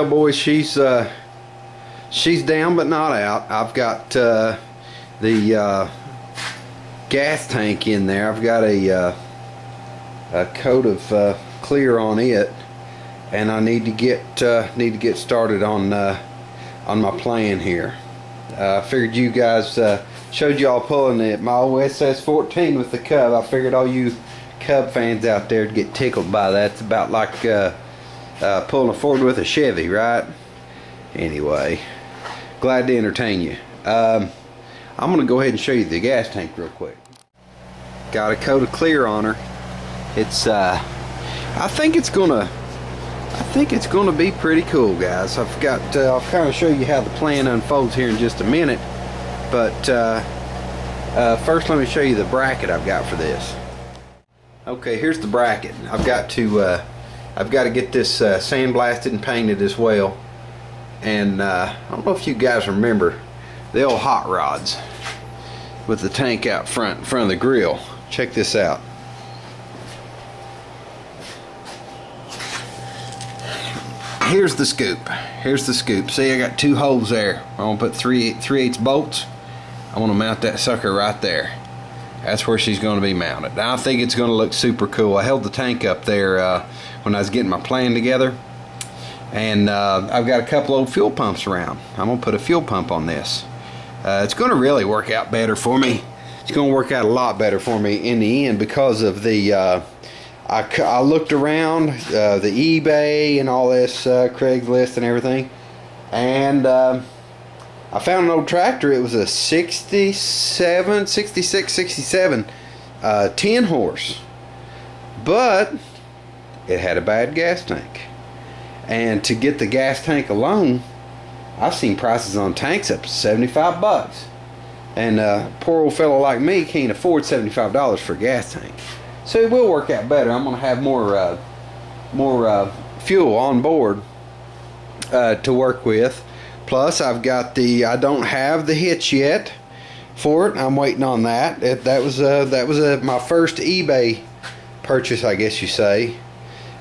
Well, boys, she's down but not out. I've got the gas tank in there. I've got a coat of clear on it, and I need to get started on my plan here. I figured you guys showed y'all pulling it my OSS 14 with the Cub. I figured all you Cub fans out there would get tickled by that. It's about like pulling a Ford with a Chevy, right? Anyway, glad to entertain you. I'm gonna go ahead and show you the gas tank real quick. Got a coat of clear on her. It's I think it's gonna be pretty cool, guys. I've got I'll kind of show you how the plan unfolds here in just a minute, but first let me show you the bracket I've got for this. Okay, here's the bracket. I've got to get this sandblasted and painted as well. And I don't know if you guys remember the old hot rods with the tank out front in front of the grill. Check this out. Here's the scoop. Here's the scoop. See, I got two holes there. I'm gonna put 3/8 bolts. I want to mount that sucker right there. That's where she's going to be mounted. Now, I think it's going to look super cool. I held the tank up there when I was getting my plan together, and I've got a couple old fuel pumps around. I'm going to put a fuel pump on this. It's going to really work out better for me. It's going to work out a lot better for me in the end because of the I looked around the eBay and all this, Craigslist and everything, and I found an old tractor. It was a 66, 67 10 horse, but it had a bad gas tank. And to get the gas tank alone, I've seen prices on tanks up to 75 bucks. And a poor old fellow like me can't afford $75 for a gas tank. So it will work out better. I'm going to have more fuel on board to work with. Plus, I've got I don't have the hitch yet for it. I'm waiting on that. That was my first eBay purchase, I guess you say.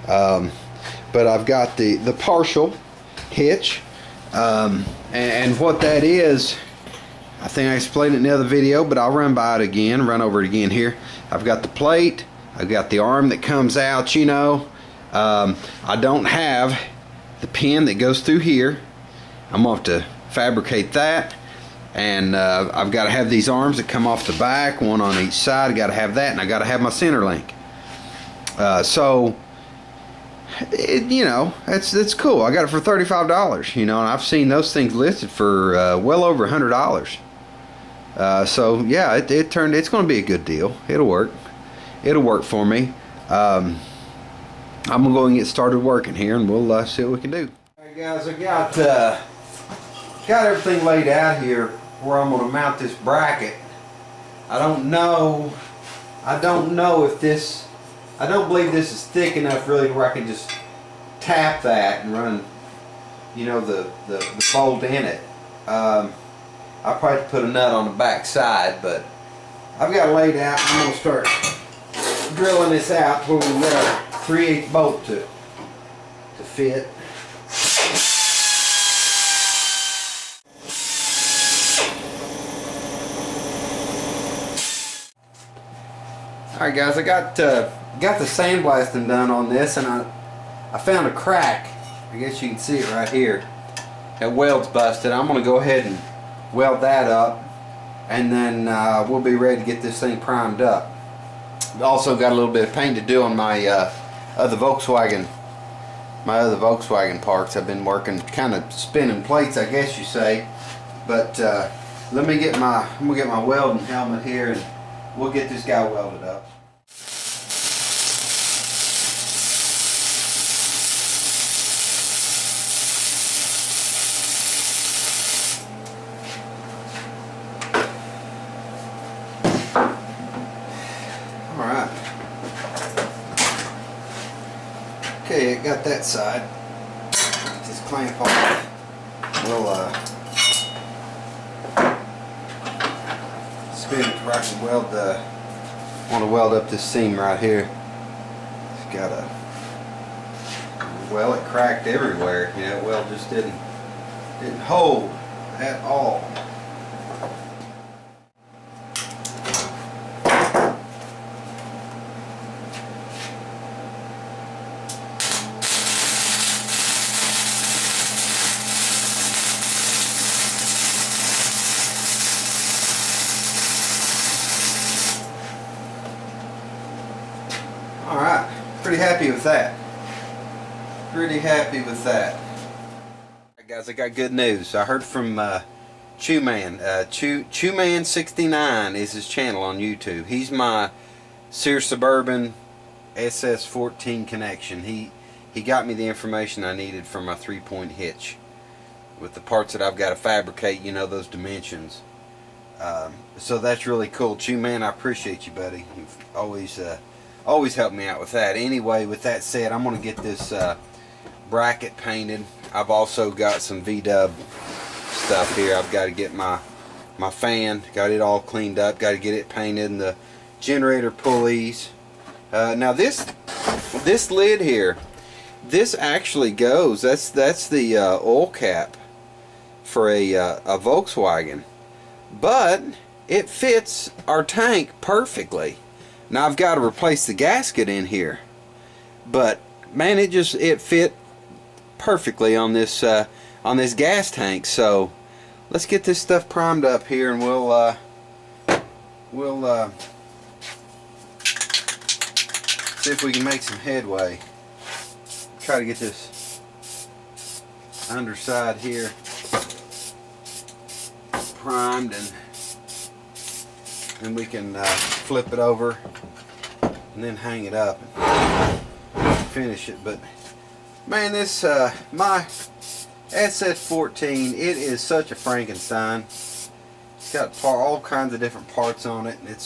But I've got the partial hitch, and what that is, I think I explained it in the other video, but I'll run over it again here. I've got the plate. I've got the arm that comes out. You know, I don't have the pin that goes through here. I'm going to have to fabricate that, and I've got to have these arms that come off the back, one on each side. I got to have that, and I got to have my center link. So, you know, that's cool. I got it for $35. You know, and I've seen those things listed for well over $100. So yeah, it's going to be a good deal. It'll work. It'll work for me. I'm gonna go and get started working here, and we'll see what we can do. All right, guys, I got everything laid out here where I'm going to mount this bracket. I don't know if this, I don't believe this is thick enough really where I can just tap that and run, you know, the bolt in it. I'll probably put a nut on the back side, but I've got it laid out. I'm going to start drilling this out where we get our 3/8 bolt to fit. Alright, guys, I got the sandblasting done on this, and I found a crack. I guess you can see it right here. That weld's busted. I'm going to go ahead and weld that up, and then we'll be ready to get this thing primed up. Also got a little bit of paint to do on my other Volkswagen parts. I've been working, kind of spinning plates, I guess you say. But let me get I'm gonna get my welding helmet here, and we'll get this guy welded up. Alright. Okay, I got that side. Get this clamp off. We'll spin it where I can want to weld up this seam right here. It's got a well, it cracked everywhere. You know, well, just didn't hold at all. Alright, pretty happy with that. Pretty happy with that. Alright guys, I got good news. I heard from Chewman. Chewman69 is his channel on YouTube. He's my Sears Suburban SS14 connection. He got me the information I needed for my 3-point hitch with the parts that I've got to fabricate, you know, those dimensions. So that's really cool. Chewman, I appreciate you, buddy. You've always helped me out with that. Anyway, with that said, I'm going to get this bracket painted. I've also got some V-dub stuff here. I've got to get my fan, got it all cleaned up, got to get it painted, and the generator pulleys. Now this lid here, this actually goes, that's the oil cap for a Volkswagen, but it fits our tank perfectly. Now I've got to replace the gasket in here, but man, it fit perfectly on this gas tank. So let's get this stuff primed up here, and we'll see if we can make some headway. Try to get this underside here primed, and we can flip it over and then hang it up and finish it. But man, this my SS14, it is such a Frankenstein. It's got all kinds of different parts on it, and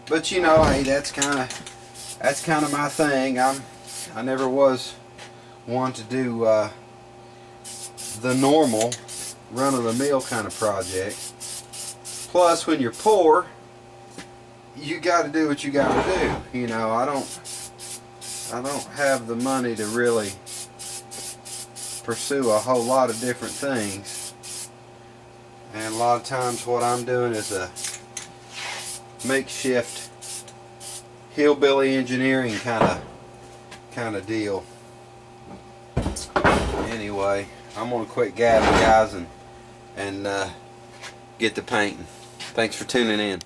but you know, hey, that's kind of my thing. I never was one to do the normal run-of-the-mill kind of project. Plus, when you're poor, you got to do what you got to do. You know, I don't have the money to really pursue a whole lot of different things, and a lot of times what I'm doing is a makeshift hillbilly engineering kind of deal. Anyway, I'm gonna quit gabbing, guys, and get to painting. Thanks for tuning in.